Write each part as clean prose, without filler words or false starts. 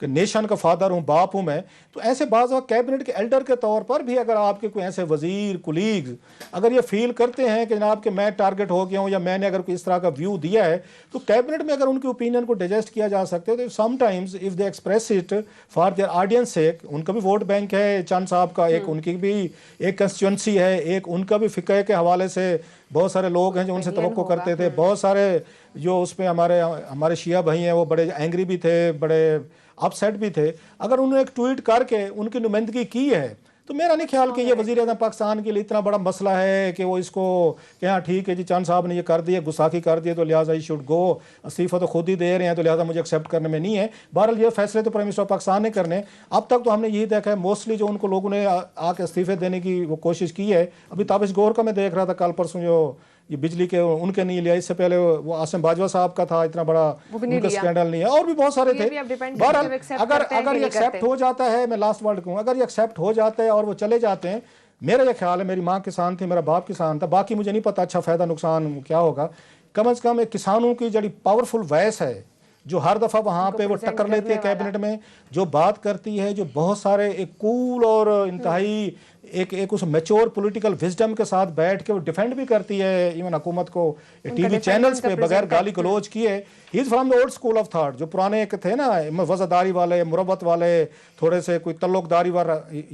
کہ نیشن کا فادر ہوں، باپ ہوں میں، تو ایسے بعض وقت کیبنٹ کے ایلڈر کے طور پر بھی اگر آپ کے کوئی ایسے وزیر کولیگز اگر یہ فیل کرتے ہیں کہ جناب کہ میں ٹارگٹ ہو گیا ہوں یا میں نے اگر کوئی اس طرح کا ویو دیا ہے، تو کیبنٹ میں اگر ان کی اوپینین کو ڈائجسٹ کیا جا سکتے ہو تو sometimes if they express it for their audience sake, ان کا بھی ووٹ بینک ہے چاند صاحب کا، ایک ان کی بھی ایک کنسٹیچوئنسی ہے، ایک ان کا بھی فقہ کے حوالے سے بہت سارے لوگ ہیں جو ان سے توقع کرتے تھے، بہت سارے جو اس پہ ہمارے شیعہ بھائی ہیں وہ بڑے اینگری بھی تھے، بڑے اپ سیٹ بھی تھے، اگر انہوں نے ایک ٹویٹ کر کے ان کی نمائندگی کی ہے تو میرا نہیں خیال کہ یہ وزیر اعظم پاکستان کے لیے اتنا بڑا مسئلہ ہے کہ وہ اس کو کہ ہاں ٹھیک ہے جی چاند صاحب نے یہ کر دیا، گستاخی کر دی تو لہٰذا ہی شوڈ گو، استعفیٰ تو خود ہی دے رہے ہیں تو لہٰذا مجھے ایکسیپٹ کرنے میں نہیں ہے۔ بہرحال یہ فیصلے تو پرائم منسٹر آف پاکستان نے کرنے، اب تک تو ہم نے یہی دیکھا ہے موسٹلی جو ان کو لوگوں نے آ کے استعفے دینے کی وہ کوشش کی ہے، ابھی تابش گور کا میں دیکھ رہا تھا کل پرسوں جو یہ بجلی کے ان کے نہیں لیا، اس سے پہلے وہ عاصم باجوہ صاحب کا تھا، اتنا بڑا ان کا اسکینڈل نہیں ہے، اور بھی بہت سارے تھے۔ بہرحال اگر یہ ایکسیپٹ ہو جاتا ہے، میں لاسٹ ورڈ کہوں، اگر یہ ایکسیپٹ ہو جاتا ہے اور وہ چلے جاتے ہیں، میرا یہ خیال ہے میری ماں کسان تھی، میرا باپ کسان تھا، باقی مجھے نہیں پتا اچھا فائدہ نقصان کیا ہوگا، کم از کم ایک کسانوں کی جڑی پاورفل وائس ہے جو ہر دفعہ وہاں پہ وہ ٹکر لیتی ہے کیبنٹ میں، جو بات کرتی ہے، جو بہت سارے ایک کول اور انتہائی ایک اس میچور پولیٹیکل وزڈم کے ساتھ بیٹھ کے وہ ڈیفینڈ بھی کرتی ہے ایون حکومت کو ٹی وی چینلز پہ بغیر گالی گلوچ کیے۔ He is from the old school of thought, جو پرانے ایک تھے نا وزاداری والے، مربت والے، تھوڑے سے کوئی تعلق داری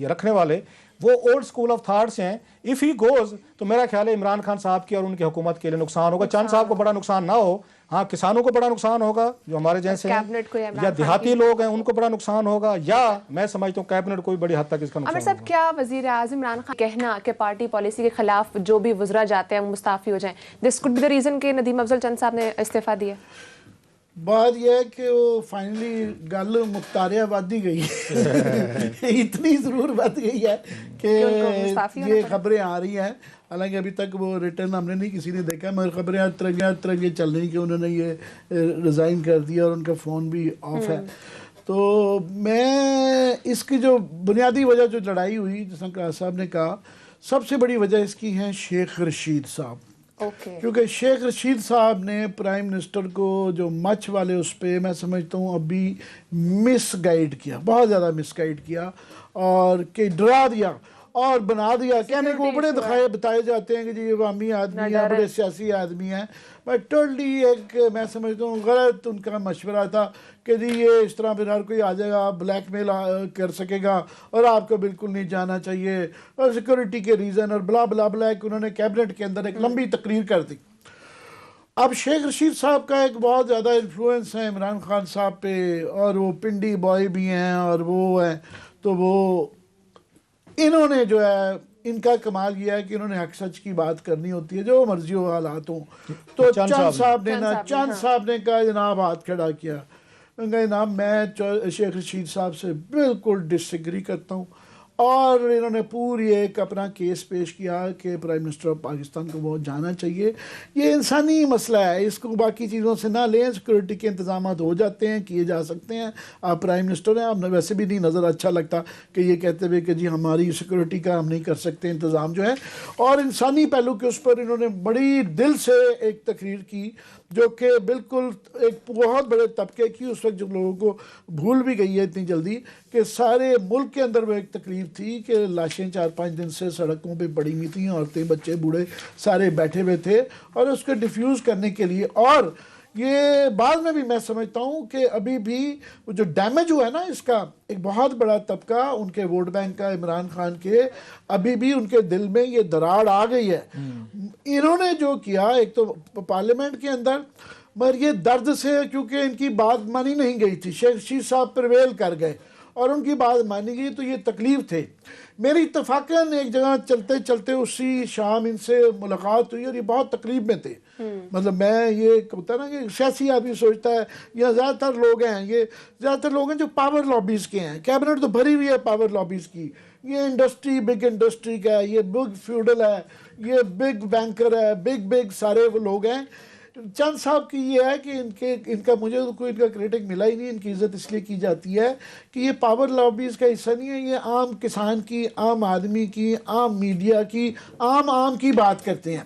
رکھنے والے، وہ اولڈ اسکول آف تھاٹس ہیں۔ اف ہی گوز تو میرا خیال ہے عمران خان صاحب کی اور ان کی حکومت کے لیے نقصان ہوگا، چاند صاحب کو بڑا نقصان نہ ہو، ہاں کسانوں کو بڑا نقصان ہوگا جو ہمارے جیسے ہیں یا دیہاتی لوگ ہیں ان کو بڑا نقصان ہوگا، یا میں سمجھتا ہوں کیبنٹ کو بھی بڑی حد تک اس کا نقصان ہوگا۔ عامر صاحب کیا وزیر اعظم عمران خان کہنا کہ پارٹی پالیسی کے خلاف جو بھی وزراء جاتے ہیں وہ مستعفی ہو جائیں، دس کوڈ بی دا ریزن کہ ندیم افضل چند صاحب نے استعفیٰ دیا؟ بات یہ ہے کہ وہ فائنلی گل مختاریہ ودی گئی اتنی ضرور بد گئی ہے کہ یہ خبریں آ رہی ہیں، حالانکہ ابھی تک وہ ریٹرن ہم نے نہیں کسی نے دیکھا، مگر خبریں طرح یہ چل رہی کہ انہوں نے یہ ریزائن کر دیا اور ان کا فون بھی آف ہے۔ تو میں اس کی جو بنیادی وجہ جو لڑائی ہوئی جس طرح صاحب نے کہا، سب سے بڑی وجہ اس کی ہیں شیخ رشید صاحب، کیونکہ شیخ رشید صاحب نے پرائم منسٹر کو جو مچ والے اس پہ میں سمجھتا ہوں ابھی مس گائیڈ کیا، بہت زیادہ مس گائیڈ کیا، اور کہ ڈرا دیا اور بنا دیا، کہنے کو بڑے بتائے جاتے ہیں کہ جی یہ عوامی آدمی ہیں، بڑے سیاسی آدمی ہیں، بٹ ٹوٹلی ایک میں سمجھتا ہوں غلط ان کا مشورہ تھا کہ جی یہ اس طرح پھر ہر کوئی آ جائے گا، بلیک میل کر سکے گا اور آپ کو بالکل نہیں جانا چاہیے، اور سیکورٹی کے ریزن اور بلا بلا بلا، ایک انہوں نے کیبنٹ کے اندر ایک لمبی تقریر کر دی۔ اب شیخ رشید صاحب کا ایک بہت زیادہ انفلوئنس ہے عمران خان صاحب پہ، اور وہ پنڈی بوائے بھی ہیں اور وہ ہیں، تو وہ انہوں نے جو ہے ان کا کمال یہ ہے کہ انہوں نے حق سچ کی بات کرنی ہوتی ہے جو مرضی ہو حالات ہوں، تو چاند صاحب نے کہا جناب ہاتھ کھڑا کیا، جناب میں شیخ رشید صاحب سے بالکل ڈس ایگری کرتا ہوں، اور انہوں نے پوری ایک اپنا کیس پیش کیا کہ پرائم منسٹر آف پاکستان کو وہ جانا چاہیے، یہ انسانی مسئلہ ہے، اس کو باقی چیزوں سے نہ لیں، سیکورٹی کے انتظامات ہو جاتے ہیں، کیے جا سکتے ہیں، آپ پرائم منسٹر ہیں، آپ ویسے بھی نہیں نظر اچھا لگتا کہ یہ کہتے ہوئے کہ جی ہماری سیکورٹی کا ہم نہیں کر سکتے انتظام جو ہے، اور انسانی پہلو کے اس پر انہوں نے بڑی دل سے ایک تقریر کی جو کہ بالکل ایک بہت بڑے طبقے کی اس وقت جو لوگوں کو بھول بھی گئی ہے اتنی جلدی کہ سارے ملک کے اندر وہ ایک تقریر تھی کہ لاشیں 4-5 دن سے سڑکوں پہ پڑی ہوئی تھیں، عورتیں بچے بوڑھے سارے بیٹھے ہوئے تھے، اور اس کو ڈیفیوز کرنے کے لیے، اور یہ بعد میں بھی میں سمجھتا ہوں کہ ابھی بھی جو ڈیمیج ہوا ہے نا اس کا ایک بہت بڑا طبقہ ان کے ووٹ بینک کا عمران خان کے، ابھی بھی ان کے دل میں یہ دراڑ آ گئی ہے۔ انہوں نے جو کیا ایک تو پارلیمنٹ کے اندر، مگر یہ درد سے کیونکہ ان کی بات مانی نہیں گئی تھی، شیخ رشید صاحب پریویل کر گئے اور ان کی بات مانی گئی تو یہ تکلیف تھے۔ میری اتفاقاً ایک جگہ چلتے چلتے اسی شام ان سے ملاقات ہوئی اور یہ بہت تکلیف میں تھے، مطلب میں یہ ہوتا ہے نا کہ سیاسی آدمی سوچتا ہے، یا زیادہ تر لوگ ہیں، یہ زیادہ تر لوگ ہیں جو پاور لابیز کے ہیں، کیبنٹ تو بھری ہوئی ہے پاور لابیز کی، یہ انڈسٹری بگ انڈسٹری کا ہے، یہ بگ فیوڈل ہے، یہ بگ بینکر ہے، بگ سارے وہ لوگ ہیں، چند صاحب کی یہ ہے کہ ان کا مجھے کوئی ان کا کریٹک ملا ہی نہیں. ان کی عزت اس لیے کی جاتی ہے کہ یہ پاور لابیز کا حصہ نہیں ہے, یہ عام کسان کی, عام آدمی کی, عام میڈیا کی, عام کی بات کرتے ہیں.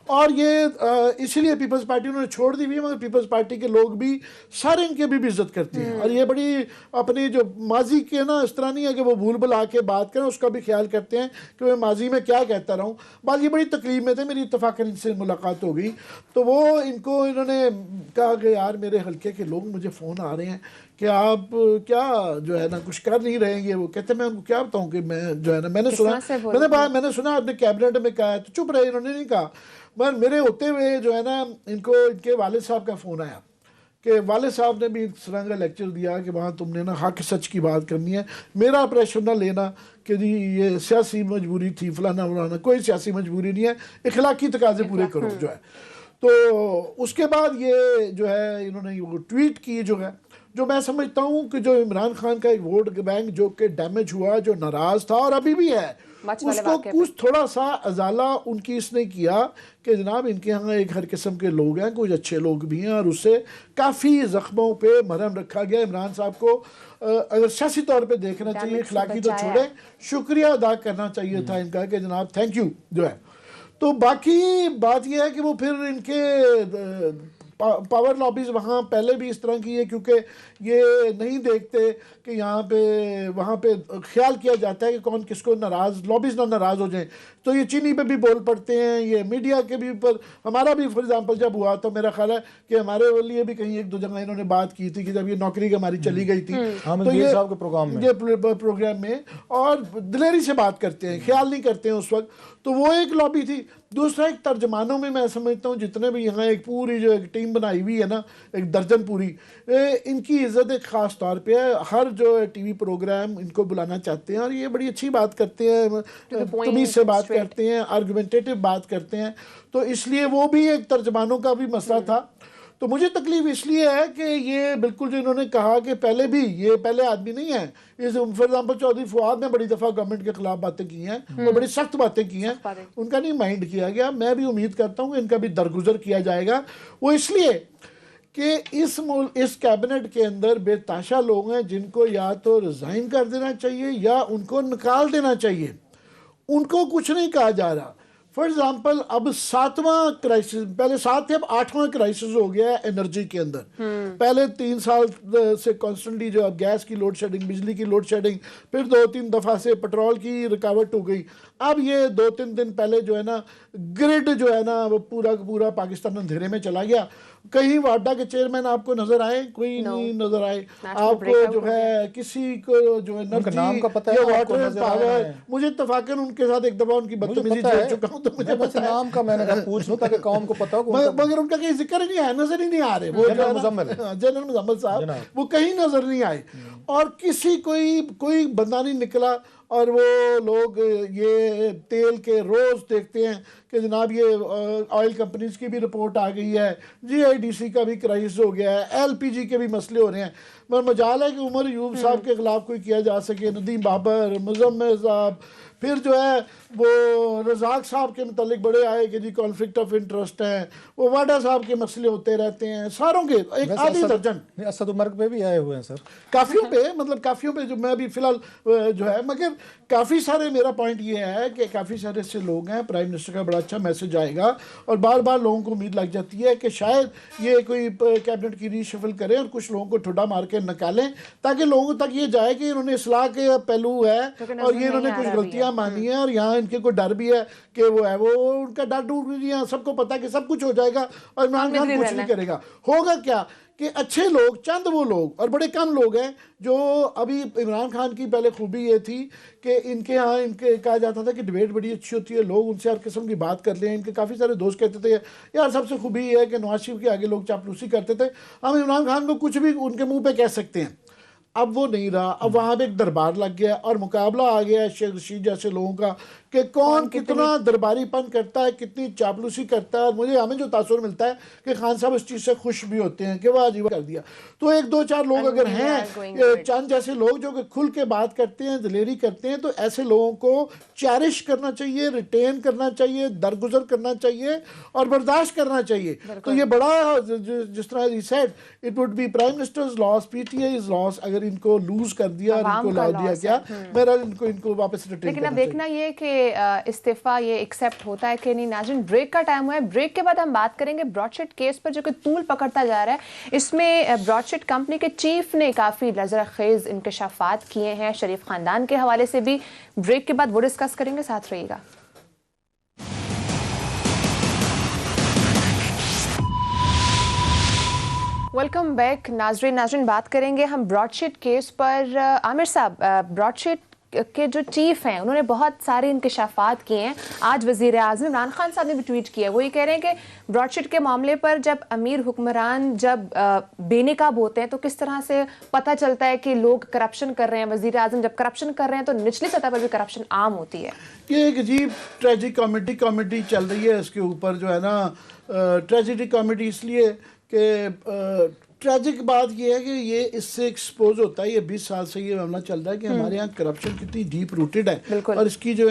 اور یہ اسی لیے پیپلز پارٹی انہوں نے چھوڑ دی ہوئی ہے, مگر پیپلز پارٹی کے لوگ بھی سارے ان کے بھی عزت کرتے ہیں. اور یہ بڑی اپنی جو ماضی کے نا اس طرح نہیں ہے کہ وہ بھول بھلا کے بات کریں, اس کا بھی خیال کرتے ہیں کہ میں ماضی میں کیا کہتا رہا ہوں. بعد یہ بڑی تکلیف میں تھے, میری اتفاقاً ان سے ملاقات ہو گئی تو وہ انہوں نے کہا کہ یار میرے حلقے کے لوگ مجھے فون آ رہے ہیں کہ آپ کیا جو ہے نا کچھ کر نہیں رہے. یہ وہ کہتے ہیں میں ان کو کیا بتاؤں کہ میں جو ہے نا میں نے سنا آپ نے کیبنٹ میں کہا ہے, تو چپ رہے, انہوں نے نہیں کہا. مگر میرے ہوتے ہوئے جو ہے نا ان کو ان کے والد صاحب کا فون آیا کہ والد صاحب نے بھی اس طرح کا لیکچر دیا کہ وہاں تم نے نا حق سچ کی بات کرنی ہے, میرا پریشر نہ لینا کہ جی یہ سیاسی مجبوری تھی فلانا فلانا. کوئی سیاسی مجبوری نہیں ہے, اخلاقی تقاضے پورے کرو جو ہے. تو اس کے بعد یہ جو ہے انہوں نے وہ ٹویٹ کی جو میں سمجھتا ہوں کہ جو عمران خان کا ایک ووٹ بینک جو کہ ڈیمیج ہوا, جو ناراض تھا اور ابھی بھی ہے, اس کو کچھ تھوڑا سا ازالہ ان کی اس نے کیا کہ جناب ان کے ہاں ایک ہر قسم کے لوگ ہیں, کچھ اچھے لوگ بھی ہیں, اور اس سے کافی زخموں پہ مرہم رکھا گیا. عمران صاحب کو اگر سیاسی طور پہ دیکھنا چاہیے, اخلاقی تو چھوڑیں, شکریہ ادا کرنا چاہیے تھا ان کا کہ جناب تھینک یو جو ہے. تو باقی بات یہ ہے کہ وہ پھر ان کے پاور لابیز وہاں پہلے بھی اس طرح کی ہے, کیونکہ یہ نہیں دیکھتے کہ یہاں پہ وہاں پہ خیال کیا جاتا ہے کہ کون کس کو ناراض, لابیز نہ ناراض ہو جائیں. تو یہ چینی پہ بھی بول پڑتے ہیں, یہ میڈیا کے بھی اوپر. ہمارا بھی فار ایگزامپل جب ہوا تو میرا خیال ہے کہ ہمارے لیے بھی کہیں ایک دو جگہ انہوں نے بات کی تھی کہ جب یہ نوکری کی ہماری چلی گئی تھی تو یہ پروگرام میں, اور دلیری سے بات کرتے ہیں, خیال نہیں کرتے ہیں اس وقت. تو وہ ایک لابی تھی. دوسرا ایک ترجمانوں میں سمجھتا ہوں جتنے بھی یہاں ایک پوری جو ایک ٹیم بنائی ہوئی ہے نا, ایک درجن پوری, ان کی عزت ایک خاص طور پہ ہے. ہر جو ٹی وی پروگرام ان کو بلانا چاہتے ہیں اور یہ بڑی اچھی بات کرتے ہیں, تمیز سے بات کرتے ہیں, آرگومنٹیٹو بات کرتے ہیں. تو اس لیے وہ بھی ایک ترجمانوں کا بھی مسئلہ تھا. تو مجھے تکلیف اس لیے ہے کہ یہ بالکل جو انہوں نے کہا کہ پہلے بھی یہ پہلے آدمی نہیں ہے. فار ایگزامپل چودھری فواد نے بڑی دفعہ گورنمنٹ کے خلاف باتیں کی ہیں, اور بڑی سخت باتیں کی ہیں, ان کا نہیں مائنڈ کیا گیا. میں بھی امید کرتا ہوں کہ ان کا بھی درگزر کیا جائے گا. وہ اس لیے کہ اس کیبنٹ کے اندر بے تحاشا لوگ ہیں جن کو یا تو ریزائن کر دینا چاہیے یا ان کو نکال دینا چاہیے. ان کو کچھ نہیں کہا جا رہا. فار ایگزامپل اب 7واں کرائسس, پہلے 7 تھے اب 8واں کرائسس ہو گیا ہے انرجی کے اندر. پہلے 3 سال سے کانسٹنٹلی جو اب گیس کی لوڈ شیڈنگ, بجلی کی لوڈ شیڈنگ, پھر 2-3 دفعہ سے پیٹرول کی رکاوٹ ہو گئی. اب یہ 2-3 دن پہلے جو ہے نا گرڈ جو ہے نا وہ پورا پاکستان اندھیرے میں چلا گیا. کہیں واڈا کے چیئرمین آپ کو نظر آئے؟ کوئی نہیں نظر آئے. آپ کو جو ہے کسی کو جو انرجی یا واٹر پاور, مجھے اتفاقاً ان کے ساتھ ایک دفعہ ان کی بدتمیزی جھیل چکا ہوں تو مجھے پتہ ہے نام کا میں نے کہا پوچھ لوں تاکہ قوم کو پتہ ہو, مگر ان کا کہیں ذکر ہی نہیں ہے, نظر ہی نہیں آ رہے. وہ جنرل مزمل صاحب وہ کہیں نظر نہیں آئے, اور کسی کوئی بندہ نہیں نکلا. اور وہ لوگ یہ تیل کے روز دیکھتے ہیں کہ جناب یہ آئل کمپنیز کی بھی رپورٹ آ گئی ہے, GIDC کا بھی کرائسس ہو گیا ہے, LPG کے بھی مسئلے ہو رہے ہیں. مگر مجال ہے کہ عمر ایوب صاحب کے خلاف کوئی کیا جا سکے, ندیم بابر, مزمل صاحب, پھر جو ہے وہ رزاق صاحب کے متعلق بڑے آئے کہ جی کانفلکٹ آف انٹرسٹ ہیں, وہ واڈا صاحب کے مسئلے ہوتے رہتے ہیں, ساروں کے ایک آدھی درجن. اسد عمر پہ بھی آئے ہوئے ہیں سر, کافیوں پہ, مطلب کافیوں پہ جو میں بھی فی الحال جو ہے. مگر کافی سارے, میرا پوائنٹ یہ ہے کہ کافی سارے ایسے لوگ ہیں, پرائم منسٹر کا بڑا اچھا میسج آئے گا, اور بار بار لوگوں کو امید لگ جاتی ہے کہ شاید یہ کوئی کیبنٹ کی ری شفل کریں اور کچھ لوگوں کو ٹھڈا مار کے نکالیں, تاکہ لوگوں تک یہ جائے کہ انہوں نے اصلاح کے پہلو ہے اور یہ انہوں نے کچھ غلطیاں مانی ہیں, اور یہاں ان کے کوئی ڈر بھی ہے کہ وہ ہے, وہ ان کا ڈر ڈور بھی ہے. سب کو پتا کہ سب کچھ ہو جائے گا اور عمران خان کچھ نہیں کرے گا. ہوگا کیا کہ اچھے لوگ, چند وہ لوگ, اور بڑے کم لوگ ہیں جو ابھی. عمران خان کی پہلے خوبی یہ تھی کہ ان کے ہاں ان کے کہا جاتا تھا کہ ڈیبیٹ بڑی اچھی ہوتی ہے, لوگ ان سے ہر قسم کی بات کر لیں. ان کے کافی سارے دوست کہتے تھے یار سب سے خوبی یہ ہے کہ نواز شریف کے آگے لوگ چاپلوسی کرتے تھے, ہم عمران خان کو کچھ بھی ان کے منہ پہ کہہ سکتے ہیں. اب وہ نہیں رہا. اب وہاں پہ ایک دربار لگ گیا اور مقابلہ آ گیا شیخ رشید جیسے لوگوں کا کہ کون کتنا درباری پن کرتا ہے, کتنی چاپلوسی کرتا ہے. اور مجھے ہمیں جو تاثر ملتا ہے کہ خان صاحب اس چیز سے خوش بھی ہوتے ہیں کہ وہ عجیب کر دیا. تو ایک دو چار لوگ اگر ہیں چند جیسے لوگ جو کہ کھل کے بات کرتے ہیں, دلیری کرتے ہیں, تو ایسے لوگوں کو چیرش کرنا چاہیے, ریٹین کرنا چاہیے, درگزر کرنا چاہیے اور برداشت کرنا چاہیے. تو یہ بڑا جس طرح he said it would be prime minister's loss, PTI's loss اگر ان کو لوز کر دیا اور ان کو لا دیا کیا, میرا ان کو واپس ریٹین. لیکن اب دیکھنا یہ کہ استعفیٰ یہ ایکسیپٹ ہوتا ہے کہ نہیں. ناظرین بریک کا ٹائم ہوا ہے, بریک کے بعد ہم بات کریں گے براڈ شیٹ کیس پر جو کہ طول پکڑتا جا رہا ہے. اس میں براڈ شیٹ کمپنی کے چیف نے کافی نظر خیز انکشافات کیے ہیں شریف خاندان کے حوالے سے بھی. بریک کے بعد وہ ڈسکس کریں گے, ساتھ رہیے گا. ویلکم بیک ناظرین بات کریں گے ہم براڈ شیٹ کیس پر. عامر صاحب, براڈ شیٹ کے جو چیف ہیں انہوں نے بہت سارے انکشافات کیے ہیں. آج وزیر اعظم عمران خان صاحب نے بھی ٹویٹ کیا, وہ یہ کہہ رہے ہیں کہ براڈ شیٹ کے معاملے پر جب امیر حکمران جب بے نقاب ہوتے ہیں تو کس طرح سے پتہ چلتا ہے کہ لوگ کرپشن کر رہے ہیں. وزیر اعظم جب کرپشن کر رہے ہیں تو نچلی سطح پر بھی کرپشن عام ہوتی ہے. یہ ایک عجیب ٹریجک کامیڈی چل رہی ہے اس کے اوپر جو ہے نا. ٹریجڈی کامیڈی اس لیے کہ ٹریجک بات یہ ہے کہ یہ اس سے ایکسپوز ہوتا ہے. یہ 20 سال سے یہ معاملہ چل رہا ہے کہ ہمارے یہاں کرپشن کتنی ڈیپ روٹڈ ہے اور اس کی جو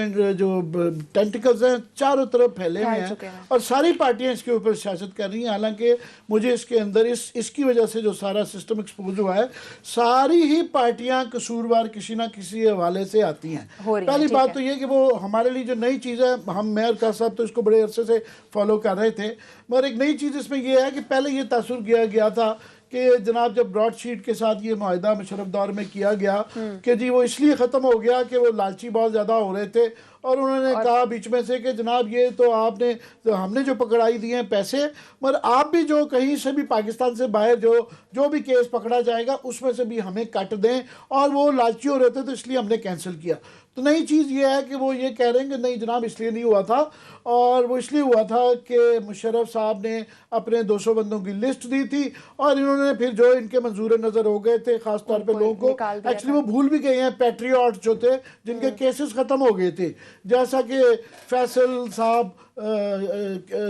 ٹینٹیکلز ہیں چاروں طرف پھیلے ہوئے ہیں اور ساری پارٹیاں اس کے اوپر سیاست کر رہی ہیں. حالانکہ مجھے اس کے اندر اس کی وجہ سے جو سارا سسٹم ایکسپوز ہوا ہے, ساری ہی پارٹیاں قصوروار کسی نہ کسی حوالے سے آتی ہیں. پہلی بات تو یہ کہ وہ ہمارے لیے جو نئی چیز ہے, ہم میئر کا صاحب تو اس کو بڑے عرصے سے فالو کر رہے تھے, مگر ایک نئی چیز اس میں یہ ہے کہ پہلے یہ تاثر کیا گیا تھا کہ جناب جب براڈ شیٹ کے ساتھ یہ معاہدہ مشرف دور میں کیا گیا کہ جی وہ اس لیے ختم ہو گیا کہ وہ لالچی بہت زیادہ ہو رہے تھے اور انہوں نے کہا بیچ میں سے کہ جناب یہ تو آپ نے ہم نے جو پکڑائی دیے ہیں پیسے, مگر آپ بھی جو کہیں سے بھی پاکستان سے باہر جو بھی کیس پکڑا جائے گا اس میں سے بھی ہمیں کٹ دیں, اور وہ لالچی ہو رہے تھے تو اس لیے ہم نے کینسل کیا. تو نئی چیز یہ ہے کہ وہ یہ کہہ رہے ہیں کہ نہیں جناب اس لیے نہیں ہوا تھا, اور وہ اس لیے ہوا تھا کہ مشرف صاحب نے اپنے 200 بندوں کی لسٹ دی تھی اور انہوں نے پھر جو ان کے منظور نظر ہو گئے تھے خاص طور پہ لوگوں کو ایکچولی وہ بھول بھی گئے ہیں پیٹریوٹ جو تھے جن کے کیسز ختم ہو گئے تھے, جیسا کہ فیصل صاحب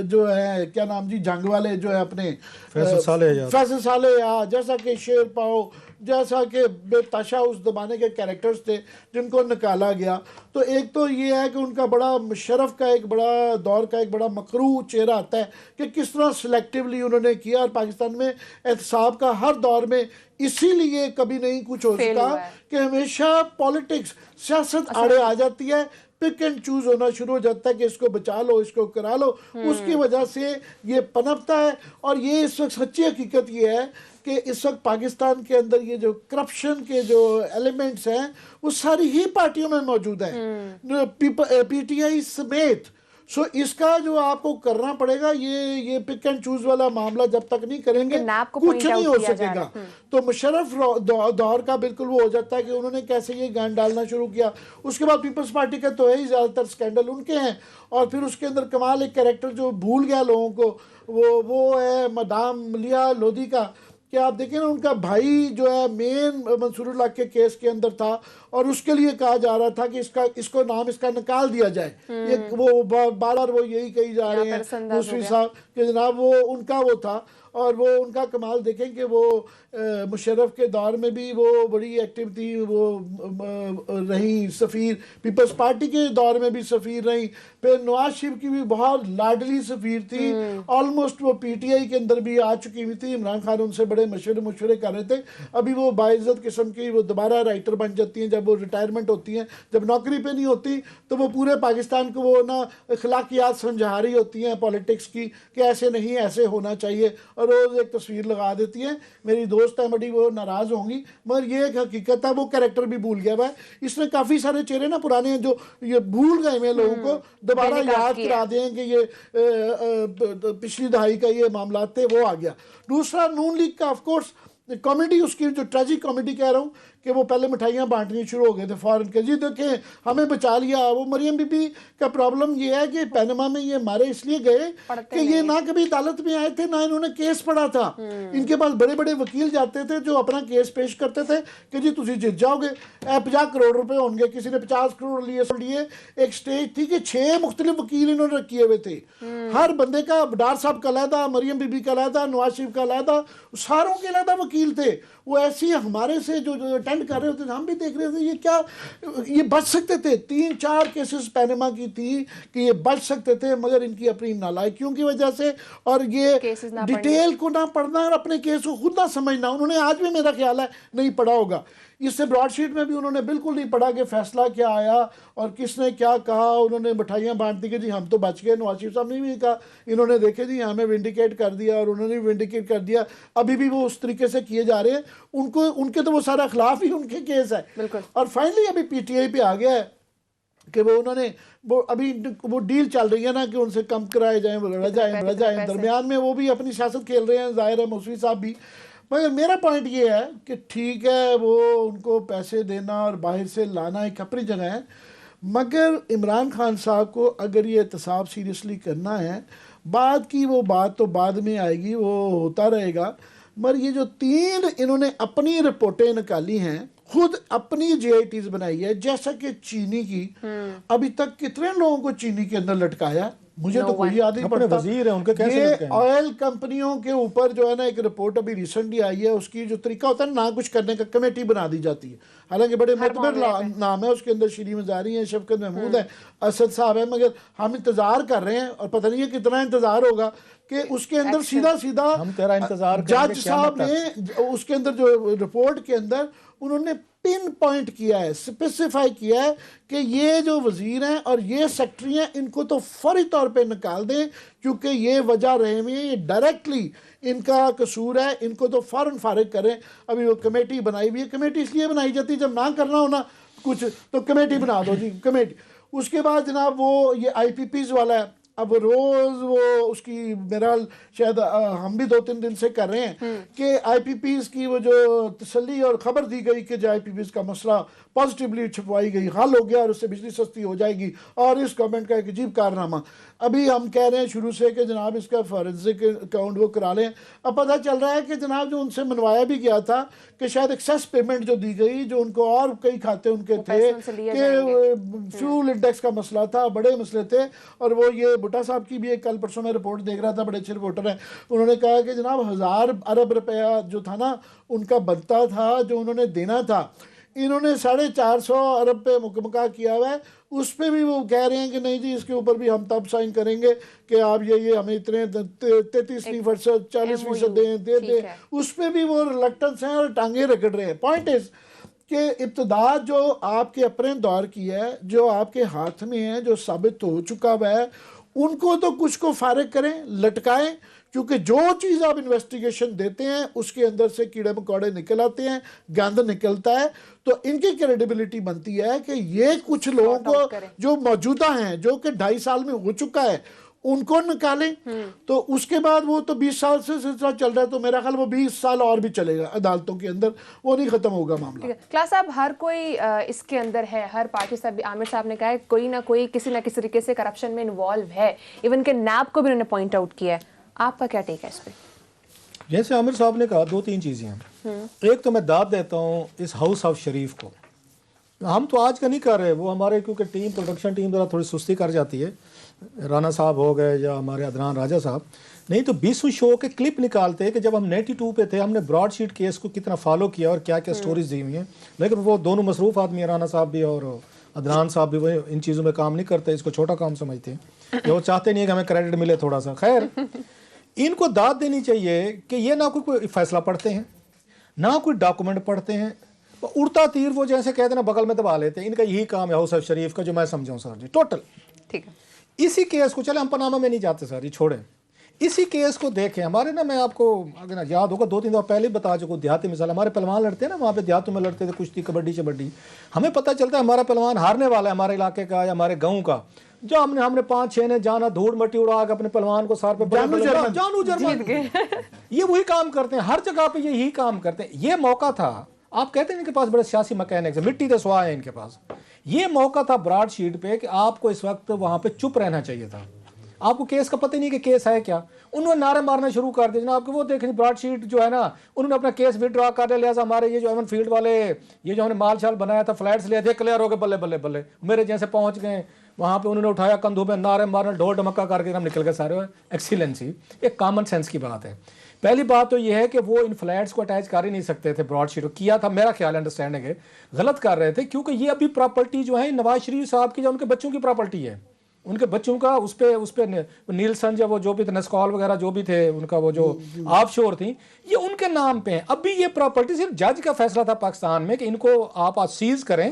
جو ہے کیا نام جی جنگ والے جو ہے اپنے فیصل صالح, جیسا کہ شیر پاؤ, جیسا کہ بے تاشا اس زمانے کے کیریکٹرز تھے جن کو نکالا گیا. تو ایک تو یہ ہے کہ ان کا بڑا مشرف کا ایک بڑا دور کا ایک بڑا مکروہ چہرہ آتا ہے کہ کس طرح سلیکٹیولی انہوں نے کیا, اور پاکستان میں احتساب کا ہر دور میں اسی لیے کبھی نہیں کچھ ہو سکا کہ ہمیشہ پولیٹکس سیاست آڑے آ جاتی ہے, پک اینڈ چوز ہونا شروع ہو جاتا ہے کہ اس کو بچا لو اس کو کرا لو. اس کی وجہ سے یہ پنپتا ہے. اور یہ اس وقت سچی حقیقت یہ ہے کہ اس وقت پاکستان کے اندر یہ جو کرپشن کے جو ایلیمنٹس ہیں وہ ساری ہی پارٹیوں میں موجود ہیں, پی ٹی آئی سمیت. سو اس کا جو آپ کو کرنا پڑے گا, یہ پک اینڈ چوز والا معاملہ جب تک نہیں کریں گے کچھ نہیں ہو سکے گا. تو مشرف دور کا بالکل وہ ہو جاتا ہے کہ انہوں نے کیسے یہ گان ڈالنا شروع کیا. اس کے بعد پیپلز پارٹی کا تو ہے ہی زیادہ تر سکینڈل ان کے ہیں, اور پھر اس کے اندر کمال ایک کریکٹر جو بھول گیا لوگوں کو, وہ ہے مدام ملیہ لودھی کا. کہ آپ دیکھیں نا ان کا بھائی جو ہے مین منصور اللہ کے کیس کے اندر تھا اور اس کے لیے کہا جا رہا تھا کہ اس کو نام اس کا نکال دیا جائے. وہ بار بار وہ یہی کہی جا رہے ہیں موسوی صاحب کہ جناب وہ ان کا وہ تھا. اور وہ ان کا کمال دیکھیں کہ وہ مشرف کے دور میں بھی وہ بڑی ایکٹیو تھی, وہ رہی سفیر, پیپلز پارٹی کے دور میں بھی سفیر رہی, پھر نواز شریف کی بھی بہت لاڈلی سفیر تھی, آلموسٹ وہ پی ٹی آئی کے اندر بھی آ چکی ہوئی تھی. عمران خان ان سے بڑے مشورے کر رہے تھے. ابھی وہ باعزت قسم کی وہ دوبارہ رائٹر بن جاتی ہیں جب وہ ریٹائرمنٹ ہوتی ہیں, جب نوکری پہ نہیں ہوتی تو وہ پورے پاکستان کو وہ نا اخلاقیات سمجھا رہی ہوتی ہیں پالیٹکس کی کہ ایسے نہیں ایسے ہونا چاہیے, اور روز ایک تصویر لگا دیتی ہیں. میری دوست ہے بڑی, وہ ناراض ہوں گی, مگر یہ ایک حقیقت ہے وہ کریکٹر بھی بھول گیا ہوا ہے. اس نے کافی سارے چہرے نا پرانے ہیں جو یہ بھول گئے ہیں لوگوں کو دوبارہ یاد کرا دیں کہ یہ پچھلی دہائی کا یہ معاملات تھے, وہ آ گیا. دوسرا نون لیگ کا آف کورس کامیڈی, اس کی جو ٹریجک کامیڈی کہہ رہا ہوں کہ وہ پہلے مٹھائیاں بانٹنی شروع ہو گئے تھے فوراً کہ جی دیکھیں ہمیں بچا لیا. وہ مریم بی بی کا پرابلم یہ ہے کہ پینما میں یہ مارے اس لیے گئے کہ یہ نہ کبھی عدالت میں آئے تھے نہ انہوں نے کیس پڑھا تھا. ان کے پاس بڑے بڑے وکیل جاتے تھے جو اپنا کیس پیش کرتے تھے کہ جی تسی جیت جاؤ گے, 50 کروڑ روپے ہوں گے, کسی نے 50 کروڑ لیے. ایک سٹیج تھی کہ 6 مختلف وکیل انہوں نے رکھے ہوئے تھے, ہر بندے کا, ڈار صاحب کا علیحدہ, مریم بی بی کا علیحدہ, نواز شریف کا علیحدہ, ساروں کے علیحدہ وکیل تھے. وہ ایسی ہمارے سے جو اٹینڈ کر رہے ہوتے تھے, ہم بھی دیکھ رہے تھے یہ کیا, یہ بچ سکتے تھے. 3-4 کیسز پینما کی تھی کہ یہ بچ سکتے تھے, مگر ان کی اپنی نالائکیوں کی وجہ سے اور یہ ڈیٹیل کو نہ پڑھنا اور اپنے کیس کو خود نہ سمجھنا, انہوں نے آج بھی میرا خیال ہے نہیں پڑھا ہوگا. اس سے براڈ شیٹ میں بھی انہوں نے بالکل نہیں پڑھا کہ فیصلہ کیا آیا اور کس نے کیا کہا. انہوں نے مٹھائیاں بانٹ دی کہ جی ہم تو بچ گئے. نواز شریف صاحب نے بھی کہا, انہوں نے دیکھے جی ہمیں ونڈیکیٹ کر دیا اور انہوں نے بھی ونڈیکیٹ کر دیا. ابھی بھی وہ اس طریقے سے کیے جا رہے ہیں, ان کے تو وہ سارا خلاف ہی ان کے کیس ہے. اور فائنلی ابھی پی ٹی آئی پہ آ گیا ہے کہ وہ انہوں نے وہ ابھی وہ ڈیل چل رہی ہے نا کہ ان سے کم کرائے جائیں, لڑ جائیں. درمیان میں وہ بھی اپنی سیاست کھیل رہے ہیں, ظاہر ہے موسوی صاحب بھی. مگر میرا پوائنٹ یہ ہے کہ ٹھیک ہے وہ ان کو پیسے دینا اور باہر سے لانا ایک اپنی جگہ ہے, مگر عمران خان صاحب کو اگر یہ احتساب سیریسلی کرنا ہے, بعد کی وہ بات تو بعد میں آئے گی, وہ ہوتا رہے گا. مگر یہ جو 3 انہوں نے اپنی رپورٹیں نکالی ہیں, خود اپنی جے آئی ٹیز بنائی ہے, جیسا کہ چینی کی ابھی تک کتنے لوگوں کو چینی کے اندر لٹکایا, مجھے تو کوئی یاد نہیں پڑتا. وزیر ہیں ان کے کیسے یہ آئل کمپنیوں کے اوپر جو ہے نا ایک رپورٹ ابھی ریسنٹلی آئی ہے, اس کی جو طریقہ ہوتا ہے نہ کچھ کرنے کا, کمیٹی بنا دی جاتی ہے. حالانکہ بڑے معتبر نام ہے, اس کے اندر شیریں مزاری ہیں, شفقت محمود ہے, اسد صاحب ہے, مگر ہم انتظار کر رہے ہیں اور پتہ نہیں ہے کتنا انتظار ہوگا کہ اس کے اندر سیدھا جج صاحب نے اس کے اندر جو رپورٹ کے اندر انہوں نے پن پوائنٹ کیا ہے, اسپیسیفائی کیا ہے کہ یہ جو وزیر ہیں اور یہ سیکٹری ہیں ان کو تو فوری طور پہ نکال دیں, کیونکہ یہ وجہ رہے ہوئے ہیں, یہ ڈائریکٹلی ان کا قصور ہے, ان کو تو فوراً فارغ کریں. ابھی وہ کمیٹی بنائی ہوئی ہے, کمیٹی اس لیے بنائی جاتی ہے جب نہ کرنا ہونا کچھ تو کمیٹی بنا دو جی کمیٹی. اس کے بعد جناب وہ یہ آئی پی پیز والا ہے, اب روز وہ اس کی میرا شاید ہم بھی 2-3 دن سے کر رہے ہیں کہ آئی پی پیز کی وہ جو تسلی اور خبر دی گئی کہ جو آئی پی پیز کا مسئلہ پازیٹیولی چھپوائی گئی, حل ہو گیا اور اس سے بجلی سستی ہو جائے گی, اور اس گورنمنٹ کا ایک عجیب کارنامہ. ابھی ہم کہہ رہے ہیں شروع سے کہ جناب اس کا فورنسک اکاؤنٹ وہ کرا لیں. اب پتہ چل رہا ہے کہ جناب جو ان سے منوایا بھی گیا تھا کہ شاید ایکسیس پیمنٹ جو دی گئی, جو ان کو اور کئی کھاتے ان کے تھے کہ فیول انڈیکس کا مسئلہ تھا, بڑے مسئلے تھے. اور وہ یہ بھٹا صاحب کی بھی ایک کل پرسوں میں رپورٹ دیکھ رہا تھا, بڑے اچھے رپورٹر ہیں, انہوں نے کہا کہ جناب 1000 ارب روپیہ جو تھا نا ان کا بنتا تھا, جو انہوں نے دینا تھا, انہوں نے 450 ارب پہ مکمکا کیا ہوا ہے. اس پہ بھی وہ کہہ رہے ہیں کہ نہیں جی اس کے اوپر بھی ہم تب سائن کریں گے کہ آپ یہ ہمیں اتنے 33% 40% دیں. اس پہ بھی وہ ریلکٹنس ہیں اور ٹانگیں رگڑ رہے ہیں. پوائنٹ از کہ ابتدا جو آپ کے اپنے دور کی ہے, جو آپ کے ہاتھ میں ہے, جو ثابت ہو چکا ہوا ہے, ان کو تو کچھ کو فارغ کریں, لٹکائیں, کیونکہ جو چیز آپ انویسٹیگیشن دیتے ہیں اس کے اندر سے کیڑے مکوڑے نکل آتے ہیں, گند نکلتا ہے. تو ان کی کریڈیبلٹی بنتی ہے کہ یہ کچھ لوگوں کو جو موجودہ ہیں, جو کہ 2.5 سال میں ہو چکا ہے, ان کو نکالیں. تو اس کے بعد وہ تو 20 سال سے سلسلہ چل رہا ہے, تو میرا خیال وہ 20 سال اور بھی چلے گا عدالتوں کے اندر, وہ نہیں ختم ہوگا معاملہ. کلاس صاحب ہر کوئی اس کے اندر ہے, ہر پارٹی صاحب, عامر صاحب نے کہا ہے کوئی نہ کوئی کسی نہ کسی طریقے سے کرپشن میں انوالو ہے, ایون کہ نیب کو بھی انہوں نے پوائنٹ آؤٹ کیا ہے. آپ کا کیا ٹیک ہے اس پہ؟ جیسے عامر صاحب نے کہا 2-3 چیزیں ہیں. ایک تو میں داد دیتا ہوں اس ہاؤس آف شریف کو, ہم تو آج کا نہیں کر رہے, وہ ہمارے کیونکہ ٹیم پروڈکشن ٹیم ذرا تھوڑی سستی کر جاتی ہے, رانا صاحب ہو گئے یا ہمارے عدنان راجہ صاحب, نہیں تو 20 شو کے کلپ نکالتے ہیں کہ جب ہم 92 پہ تھے ہم نے براڈ شیٹ کیس کو کتنا فالو کیا اور کیا کیا سٹوریز دی ہوئی ہیں. لیکن وہ دونوں مصروف آدمی ہیں, رانا صاحب بھی اور عدنان صاحب بھی, وہ ان چیزوں میں کام نہیں کرتے, اس کو چھوٹا کام سمجھتے ہیں, یا وہ چاہتے نہیں ہے کہ ہمیں کریڈٹ ملے تھوڑا سا. خیر, ان کو داد دینی چاہیے کہ یہ نہ کوئی فیصلہ پڑھتے ہیں, نہ کوئی ڈاکومنٹ پڑھتے ہیں, اڑتا تیر وہ جیسے کہتے ہیں نا بغل میں دبا لیتے ہیں. ان کا یہی کام ہے ہاؤس آف شریف کا, جو میں سمجھاؤں سر جی ٹوٹل. ٹھیک ہے, اسی کیس کو چلے ہم پاناما میں نہیں جاتے سر جی, چھوڑیں, اسی کیس کو دیکھیں. ہمارے نا, میں آپ کو اگر یاد ہوگا 2-3 دفعہ پہلے بتا چکا, دیہاتی مثال, ہمارے پہلوان لڑتے ہیں نا وہاں پہ دیہاتوں میں لڑتے تھے, کشتی, کبڈی, شبڈی, ہمیں پتہ چلتا ہے ہمارا پہلوان ہارنے والا ہے ہمارے علاقے کا یا ہمارے گاؤں کا. جو ہم نے 5-6 نے جانا دھوڑ مٹی اڑا کے اپنے پہلوان کو سار پہ جانو جرمن, یہ وہی کام کرتے ہیں ہر جگہ پہ, یہی کام کرتے ہیں. یہ موقع تھا آپ کہتے ہیں ان کے پاس بڑے سیاسی مکینکس ہیں, مٹی کے سوا ہے ان کے پاس. یہ موقع تھا براڈ شیٹ پہ کہ آپ کو اس وقت وہاں پہ چپ رہنا چاہیے تھا. آپ کو کیس کا پتہ نہیں کہ کیس ہے کیا. انہوں نے نعرے مارنا شروع کر دیا جناب کہ وہ دیکھیں براڈ شیٹ جو ہے نا انہوں نے اپنا کیس وڈرا کر لیا, لہٰذا ہمارے یہ جو ایون فیلڈ والے یہ جو ہم نے مال شال بنایا تھا فلیٹس لے تھے کلیئر ہو گئے, بلے بلے بلے میرے جیسے پہنچ گئے وہاں پہ. انہوں نے اٹھایا کندھوں پہ نعرے مارنا ڈھول ڈمکا کر کے ہم نکل گئے سارے. ایکسیلنسی ایک کامن سینس کی بات ہے. پہلی بات تو یہ ہے کہ وہ ان فلیٹس کو اٹیچ کر ہی نہیں سکتے تھے براڈ شیٹ کیا تھا, میرا خیال انڈرسٹینڈنگ ہے غلط کر رہے تھے کیونکہ یہ ابھی پراپرٹی جو ہے نواز شریف صاحب کی جو ان کے بچوں کی پراپرٹی ہے, ان کے بچوں کا اس پہ نیلسن جو وہ جو بھی تھے نسکال وغیرہ جو بھی تھے ان کا وہ جو آف شور تھیں یہ ان کے نام پہ ہیں. ابھی یہ پراپرٹی صرف جج کا فیصلہ تھا پاکستان میں کہ ان کو آپ سیز کریں,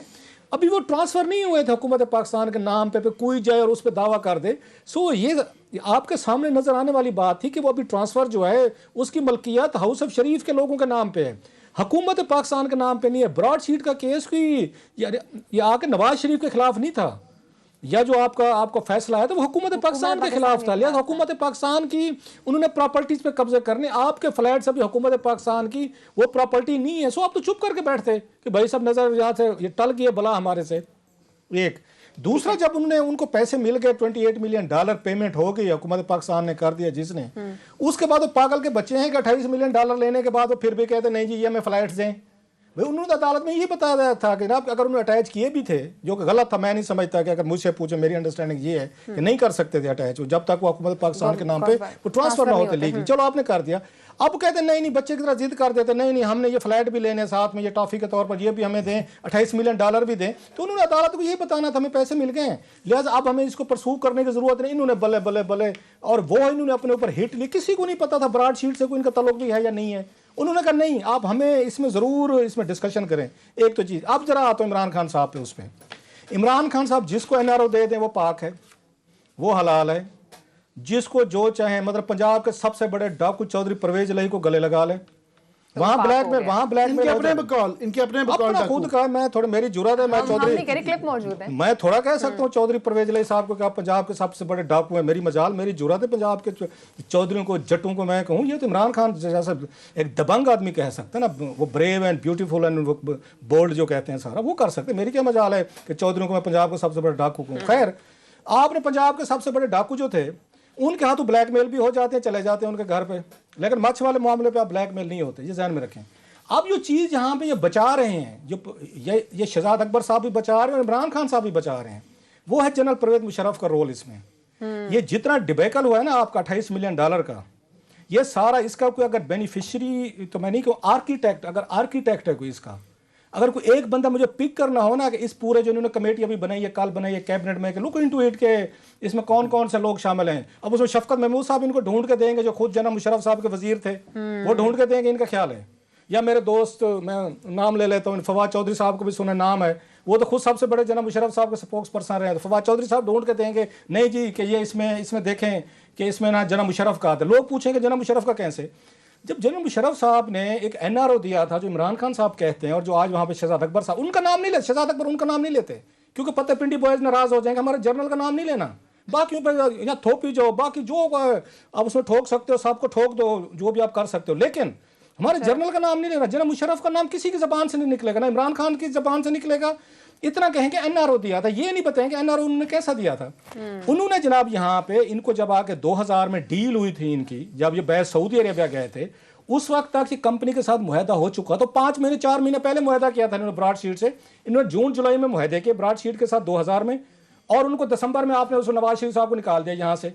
ابھی وہ ٹرانسفر نہیں ہوئے تھے حکومت پاکستان کے نام پہ کوئی جائے اور اس پہ دعویٰ کر دے. سو یہ آپ کے سامنے نظر آنے والی بات تھی کہ وہ ابھی ٹرانسفر جو ہے اس کی ملکیت ہاؤس آف شریف کے لوگوں کے نام پہ ہے, حکومت پاکستان کے نام پہ نہیں ہے. براڈ شیٹ کا کیس کوئی یہ آ کے نواز شریف کے خلاف نہیں تھا, یا جو آپ کا فیصلہ ہے تو وہ حکومت پاکستان کے خلاف تھا. لہٰذا حکومت پاکستان کی انہوں نے پراپرٹیز پہ قبضے کرنے, آپ کے فلیٹس ابھی حکومت پاکستان کی وہ پراپرٹی نہیں ہے. سو آپ تو چپ کر کے بیٹھتے کہ بھائی سب نظر یہاں سے یہ ٹل گئی ہے بلا ہمارے سے. ایک دوسرا جب انہوں نے ان کو پیسے مل گئے $28 ملین پیمنٹ ہو گئی حکومت پاکستان نے کر دیا جس نے, اس کے بعد وہ پاگل کے بچے ہیں کہ $28 ملین لینے کے بعد وہ پھر بھی کہتے نہیں جی یہ ہمیں فلائٹس دیں. بھائی انہوں نے عدالت میں یہ بتایا تھا کہ جناب اگر انہوں نے اٹیچ کیے بھی تھے جو کہ غلط تھا, میں نہیں سمجھتا کہ اگر مجھ سے پوچھے میری انڈرسٹینڈنگ یہ ہے کہ نہیں کر سکتے تھے اٹیچ جب تک وہ حکومت پاکستان کے نام پہ وہ ٹرانسفر نہ ہوتے لیگل. چلو آپ نے کر دیا. اب کہتے ہیں نہیں بچے کی طرح ضد کر دیتے نہیں ہم نے یہ فلیٹ بھی لینے ساتھ میں یہ ٹافی کے طور پر یہ بھی ہمیں دیں $28 ملین بھی دیں. تو انہوں نے عدالت کو یہ بتانا تھا ہمیں پیسے مل گئے ہیں لہٰذا اب ہمیں اس کو پرسو کرنے کی ضرورت نہیں. انہوں نے بلے بلے بلے اور وہ انہوں نے اپنے اوپر ہٹ لی. کسی کو نہیں پتا تھا براڈ شیٹ سے کوئی ان کا تعلق بھی ہے یا نہیں ہے. انہوں نے کہا نہیں آپ ہمیں اس میں ضرور اس میں ڈسکشن کریں. ایک تو چیز اب ذرا آتا ہوں عمران خان صاحب پہ. اس پہ عمران خان صاحب جس کو NRO دے دیں وہ پاک ہے, وہ حلال ہے. جس کو جو چاہیں مطلب پنجاب کے سب سے بڑے ڈاکو چودھری پرویز الہی کو گلے لگا لیں, وہاں بلیک میل ان کے اپنے بقول خود کا میں تھوڑا میری جرات ہے میں چودھری میں تھوڑا کہہ سکتا ہوں چودھری پرویز الہی صاحب کو کہ آپ پنجاب کے سب سے بڑے ڈاکو ہیں. میری مجال میری جرات ہے پنجاب کے چودھریوں کو جٹوں کو میں کہوں. یہ تو عمران خان جیسا ایک دبنگ آدمی کہہ سکتے ہیں نا, وہ brave and beautiful and bold جو کہتے ہیں سارا وہ کر سکتے. میری کیا مجال ہے کہ چودھریوں کو میں پنجاب کے سب سے بڑے ڈاکو کہوں. خیر آپ نے پنجاب کے سب سے بڑے ڈاکو جو تھے ان کے ہاتھوں بلیک میل بھی ہو جاتے ہیں, چلے جاتے ہیں ان کے گھر پہ, لیکن مچھ والے معاملے پہ آپ بلیک میل نہیں ہوتے, یہ ذہن میں رکھیں. اب جو چیز یہاں پہ یہ بچا رہے ہیں جو یہ شہزاد اکبر صاحب بھی بچا رہے ہیں اور عمران خان صاحب بھی بچا رہے ہیں, وہ ہے جنرل پرویز مشرف کا رول اس میں. یہ جتنا ڈبیکل ہوا ہے نا آپ کا $28 ملین کا, یہ سارا اس کا کوئی اگر بینیفیشری تو میں نہیں کہوں آرکیٹیکٹ, اگر آرکیٹیکٹ ہے کوئی اس کا, اگر کوئی ایک بندہ مجھے پک کرنا ہو نا کہ اس پورے جو انہوں نے کمیٹی ابھی بنائی ہے کل بنائی ہے کیبنٹ میں کہ لک انٹو اٹ کہ اس میں کون کون سے لوگ شامل ہیں. اب اس میں شفقت محمود صاحب ان کو ڈھونڈ کے دیں گے جو خود جناب مشرف صاحب کے وزیر تھے, وہ ڈھونڈ کے دیں گے ان کا خیال ہے. یا میرے دوست میں نام لے لیتا ہوں فواد چودھری صاحب کو بھی سنا نام ہے, وہ تو خود سب سے بڑے جناب مشرف صاحب کے سپوکس پرسن رہے ہیں. تو فواد چودھری صاحب ڈھونڈ کے دیں گے نہیں جی کہ یہ اس میں دیکھیں کہ اس میں نا جناب مشرف کا آتا ہے. لوگ پوچھیں گے جناب مشرف کا کیسے, جب جناب مشرف صاحب نے ایک NRO دیا تھا جو عمران خان صاحب کہتے ہیں اور جو آج وہاں پہ شہزاد اکبر صاحب ان کا نام نہیں لیتے, شہزاد اکبر ان کا نام نہیں لیتے کیونکہ پتہ پنڈی بوائز ناراض ہو جائیں گے ہمارے جنرل کا نام نہیں لینا, باقیوں پہ یا تھوپی جو باقی جو آپ اس میں ٹھوک سکتے ہو سب کو ٹھوک دو جو بھی آپ کر سکتے ہو, لیکن ہمارے جنرل کا نام نہیں لینا. جناب مشرف کا نام کسی کی زبان سے نہیں نکلے گا, نہ عمران خان کی زبان سے نکلے گا. اتنا کہیں کہ NRO دیا تھا, یہ نہیں بتائیں کہ NRO انہوں نے کیسا دیا تھا. انہوں نے جناب یہاں پہ ان کو جب آ کے 2000 میں ڈیل ہوئی تھی ان کی, جب یہ بحث سعودی عربیہ گئے تھے اس وقت تک یہ کمپنی کے ساتھ معاہدہ ہو چکا, تو 4 مہینے پہلے معاہدہ کیا تھا انہوں نے براڈ شیٹ سے. انہوں نے جون جولائی میں معاہدے کیے براڈ شیٹ کے ساتھ 2000 میں, اور ان کو دسمبر میں آپ نے اس نواز شریف صاحب کو نکال دیا یہاں سے.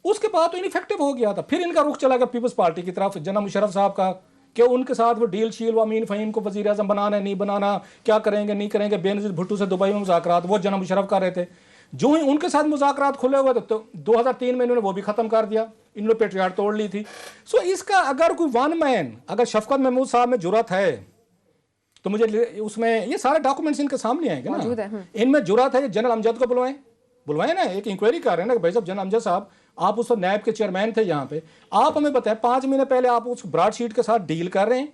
اس کے بعد تو انفیکٹو ہو گیا تھا. پھر ان کا رخ چلا گیا پیپلز پارٹی کی طرف جناب مشرف صاحب کا کہ ان کے ساتھ وہ ڈیل شیل و امین فہیم کو وزیر اعظم بنانا ہے نہیں بنانا, کیا کریں گے نہیں کریں گے. بے نظیر بھٹو سے دبئی میں مذاکرات وہ جناب مشرف کر رہے تھے. جو ہی ان کے ساتھ مذاکرات کھلے ہوئے تو 2003 میں انہوں نے وہ بھی ختم کر دیا, انہوں نے پیٹریاٹ توڑ لی تھی. سو اس کا اگر کوئی ون مین اگر شفقت محمود صاحب میں جرات ہے تو مجھے اس میں یہ سارے ڈاکومنٹس ان کے سامنے آئیں گے نا, ان میں جرات ہے. جنرل امجد کو بلوائیں نا, ایک انکوائری کر رہے ہیں نا کہ بھائی صاحب جنرل امجد صاحب آپ اس وقت نیب کے چیئرمین تھے یہاں پہ, آپ ہمیں بتائیں 5 مہینے پہلے آپ اس براڈ شیٹ کے ساتھ ڈیل کر رہے ہیں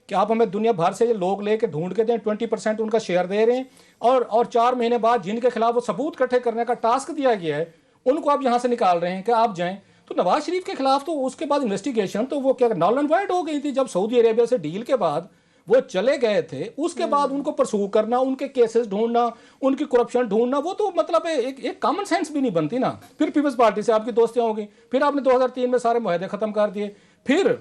کہ آپ ہمیں دنیا بھر سے یہ لوگ لے کے ڈھونڈ کے دیں 20% ان کا شیئر دے رہے ہیں, اور 4 مہینے بعد جن کے خلاف وہ ثبوت اکٹھے کرنے کا ٹاسک دیا گیا ہے ان کو آپ یہاں سے نکال رہے ہیں کہ آپ جائیں. تو نواز شریف کے خلاف تو اس کے بعد انویسٹیگیشن تو وہ کیا نال اینڈ وائڈ ہو گئی تھی جب سعودی عربیہ سے ڈیل کے بعد وہ چلے گئے تھے، اس کے بعد ان کو پرسو کرنا، ان کے کیسز ڈھونڈنا، ان کی کرپشن ڈھونڈنا، وہ تو مطلب ایک کامن سینس بھی نہیں بنتی نا. پھر پیپلز پارٹی سے آپ کی دوستیاں ہو گئی، پھر آپ نے 2003 میں سارے معاہدے ختم کر دیے، پھر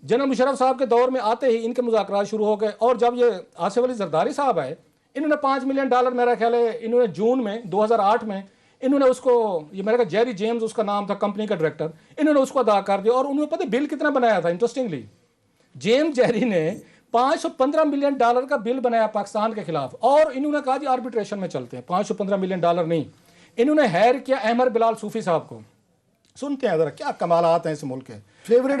جنرل مشرف صاحب کے دور میں آتے ہی ان کے مذاکرات شروع ہو گئے، اور جب یہ آصف علی زرداری صاحب آئے انہوں نے $5 ملین میرا خیال ہے انہوں نے جون میں 2008 میں انہوں نے اس کو، یہ میرا جیری جیمز اس کا نام تھا کمپنی کا ڈائریکٹر، انہوں نے اس کو ادا کر دیا. اور انہوں نے پتہ بل کتنا بنایا تھا انٹرسٹنگلی، جیمز جیری نے $515 ملین کا بل بنایا پاکستان کے خلاف، اور انہوں نے کہا جی آربیٹریشن میں چلتے ہیں. $515 ملین نہیں، انہوں نے ہائر کیا احمد بلال صوفی صاحب کو. سنتے ہیں ذرا کیا کمالات ہیں اس ملک کے. فیوریٹ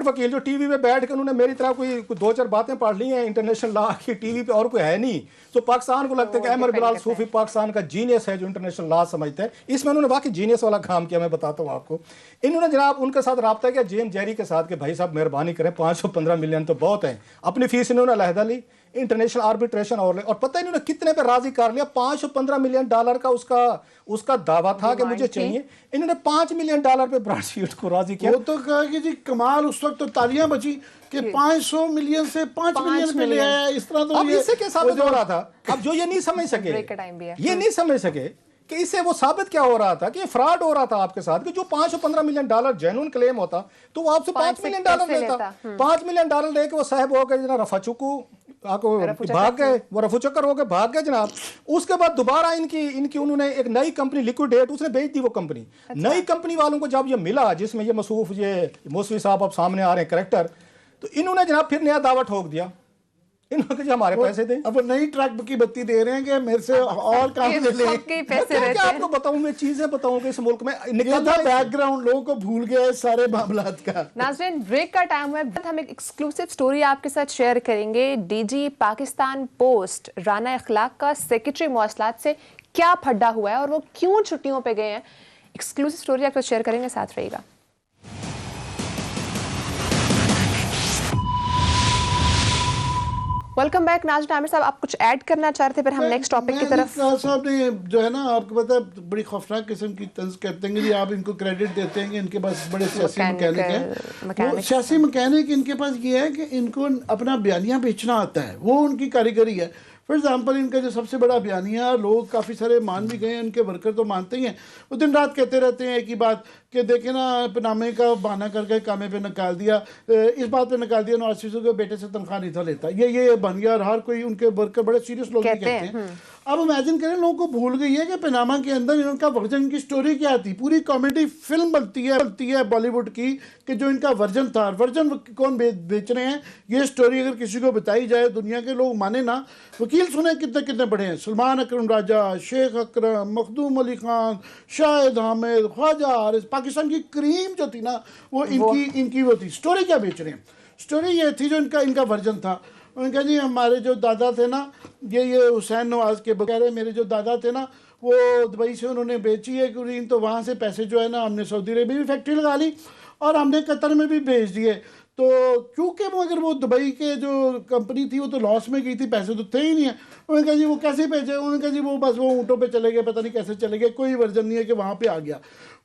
وکیل جو ٹی وی پہ بیٹھ کے انہوں نے میری طرح کوئی 2-4 باتیں پڑھ لی ہیں انٹرنیشنل لا کی، ٹی وی پہ اور کوئی ہے نہیں. تو پاکستان کو لگتا ہے کہ احمد بلال صوفی پاکستان کا جینیس ہے جو انٹرنیشنل لا سمجھتے ہیں. اس میں انہوں نے واقعی جینیس والا کام کیا، میں بتاتا ہوں آپ کو. انہوں نے جناب ان کے ساتھ رابطہ کیا جیمز جیری کے ساتھ کہ بھائی صاحب مہربانی کریں $515 ملین تو بہت ہیں. اپنی فیس انہوں نے علیحدہ لی، انٹرنیشنل آربیٹریشن اور پتہ انہوں نے کتنے پہ راضی کر لیا. $515 ملین کا اس کا دعویٰ تھا کہ مجھے چاہیے. انہوں نے $5 ملین پہ براڈ شیٹ کو راضی کیا. وہ تو کہا کہ جی کمال، اس وقت تو تالیاں بچی کہ 500 ملین سے 5 ملین پہ لے آیا. اس طرح تو اب اس سے کیا ثابت ہو رہا تھا، اب جو یہ نہیں سمجھ سکے کہ اس سے وہ ثابت کیا ہو رہا تھا کہ یہ فراڈ ہو رہا تھا آپ کے ساتھ، کہ جو $515 ملین جینون کلیم ہوتا تو وہ آپ سے $5 ملین لیتا. $5 ملین لے کے وہ صاحب ہو گئے جناب رفع چکو بھاگ گئے، وہ رفو چکر ہو گئے بھاگ گئے جناب. اس کے بعد دوبارہ ان کی انہوں نے ایک نئی کمپنی لیکویڈیٹ اس نے بیچ دی. وہ کمپنی نئی کمپنی والوں کو جب یہ ملا جس میں یہ مصروف یہ موسوی صاحب اب سامنے آ رہے ہیں کریکٹر، تو انہوں نے جناب پھر نیا دعویٰ ٹھوک دیا، انہوں نے کہ ہمارے پیسے دیں. اب وہ نئی ٹرک کی بتی دے رہے ہیں کہ میرے سے اور کام لے لیں. کیا آپ کو بتاؤں میں چیزیں بتاؤں کہ اس ملک میں نکلتا بیک گراؤنڈ لوگوں کو بھول گیا ہے سارے معاملات کا. ناظرین بریک کا ٹائم ہے، ہم ایک ایکسکلوسیو سٹوری آپ کے ساتھ شیئر کریں گے. D G Pakistan post Rana Akhlaq کا سیکرٹری مواصلات سے کیا پھڈا ہوا ہے اور وہ کیوں چھٹیوں پہ گئے ہیں. ایکسکلوسیو سٹوری آپ کو شیئر کریں گے، ساتھ رہے گا. Welcome back. ناظرین عامر صاحب آپ کچھ ایڈ کرنا چاہ رہے تھے، پھر ہم نیکسٹ ٹاپک کی طرف. صاحب نے جو ہے نا آپ کو پتا ہے بڑی خوفناک قسم کی طنز کرتے ہیں کہ آپ ان کو کریڈٹ دیتے ہیں کہ ان کے پاس بڑے سیاسی مکینک ہیں. وہ سیاسی مکینک ان کے پاس یہ ہے کہ ان کو اپنا بیانیہ بیچنا آتا ہے، وہ ان کی کاریگری ہے. فار ایگزامپل ان کا جو سب سے بڑا بیانیہ لوگ کافی سارے مان بھی گئے ہیں، ان کے ورکر تو مانتے ہی ہیں، وہ دن رات کہتے رہتے ہیں ایک ہی بات کہ دیکھیں نا پنامے کا بہانہ کر کے کامے پہ نکال دیا، اس بات پہ نکال دیا نواز شریف کے بیٹے سے تنخواہ نہیں تھا لیتا، یہ بن گیا. اور ہر کوئی ان کے ورکر بڑے سیریس لوگ بھی کہتے ہیں. اب امیجن کریں لوگوں کو بھول گئی ہے کہ پنامہ کے اندر ان کا ورژن کی سٹوری کیا تھی. پوری کامیڈی فلم بنتی ہے بالی ووڈ کی کہ جو ان کا ورژن تھا، ورژن کون بیچ رہے ہیں. یہ سٹوری اگر کسی کو بتائی جائے دنیا کے لوگ مانے نا. وکیل سنیں کتنے بڑے ہیں، سلمان اکرم راجہ، شیخ اکرم، مخدوم علی خان، شاہد حامد، خواجہ حارث. پاکستان کی کریم جو تھی نا وہ ان کی وہ تھی. سٹوری کیا بیچ رہے ہیں؟ سٹوری یہ تھی جو ان کا ورژن تھا. انہوں نے کہا جی ہمارے جو دادا تھے نا، یہ حسین نواز کے بغیر میرے جو دادا تھے نا وہ دبئی سے انہوں نے بیچی ہے کریم، تو وہاں سے پیسے جو ہے نا ہم نے سعودی عربیہ بھی فیکٹری لگا لی اور ہم نے قطر میں بھی بھیج دیے. تو کیونکہ اگر وہ دبئی کے جو کمپنی تھی وہ تو لاس میں گئی تھی، پیسے تو تھے ہی نہیں ہیں. انہوں نے کہا جی وہ کیسے بھیجے؟ انہوں نے کہا جی وہ بس وہ اونٹوں پہ چلے گئے، پتہ نہیں کیسے چلے گئے، کوئی ورژن نہیں ہے کہ وہاں پہ آ گیا.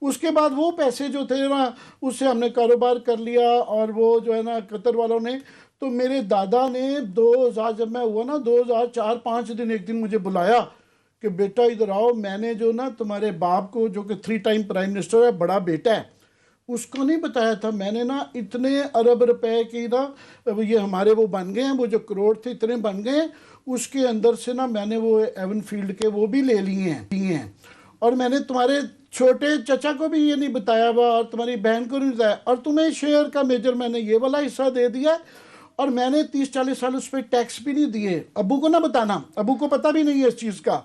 اس کے بعد وہ پیسے جو تھے نا اس سے ہم نے کاروبار کر لیا اور وہ جو ہے نا قطر والوں نے. تو میرے دادا نے 2000 جب میں ہوا نا 2004-5 دن ایک دن مجھے بلایا کہ بیٹا ادھر آؤ، میں نے جو نا تمہارے باپ کو جو کہ 3 ٹائم پرائم منسٹر ہے، بڑا بیٹا ہے، اس کو نہیں بتایا تھا. میں نے نا اتنے ارب روپے کی نا یہ ہمارے وہ بن گئے ہیں، وہ جو کروڑ تھے اتنے بن گئے ہیں. اس کے اندر سے نا میں نے وہ ایون فیلڈ کے وہ بھی لے لیے ہیں. اور میں نے تمہارے چھوٹے چچا کو بھی یہ نہیں بتایا ہوا اور تمہاری بہن کو نہیں بتایا، اور تمہیں شیئر کا میجر میں نے یہ والا حصہ دے دیا، اور میں نے 30-40 سال اس پہ ٹیکس بھی نہیں دیے. ابو کو نہ بتانا، ابو کو پتہ بھی نہیں ہے اس چیز کا.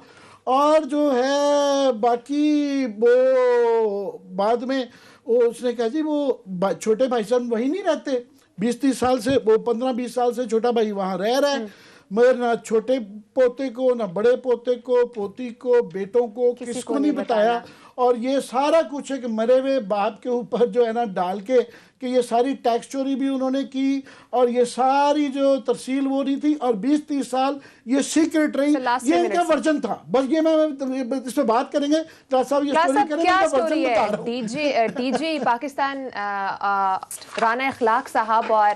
اور جو ہے باقی وہ بعد میں وہ اس نے کہا جی وہ چھوٹے بھائی صاحب وہی نہیں رہتے 20-30 سال سے، وہ 15-20 سال سے چھوٹا بھائی وہاں رہ رہا ہے، مگر نہ چھوٹے پوتے کو، نہ بڑے پوتے کو، پوتی کو، بیٹوں کو، کس کو نہیں بتایا. اور یہ سارا کچھ ہے کہ مرے ہوئے باپ کے اوپر جو ہے نا ڈال کے کہ یہ ساری ٹیکس چوری بھی انہوں نے کی اور یہ ساری جو ترسیل وہ نہیں تھی، اور 20-30 سال یہ سیکرٹ رہی. یہ ان کا ورژن تھا. بس یہ میں اس پہ بات کریں گے. صاحب یہ سٹوری کریں گے، کیا سٹوری ہے ڈی جی پاکستان رانا اخلاق صاحب اور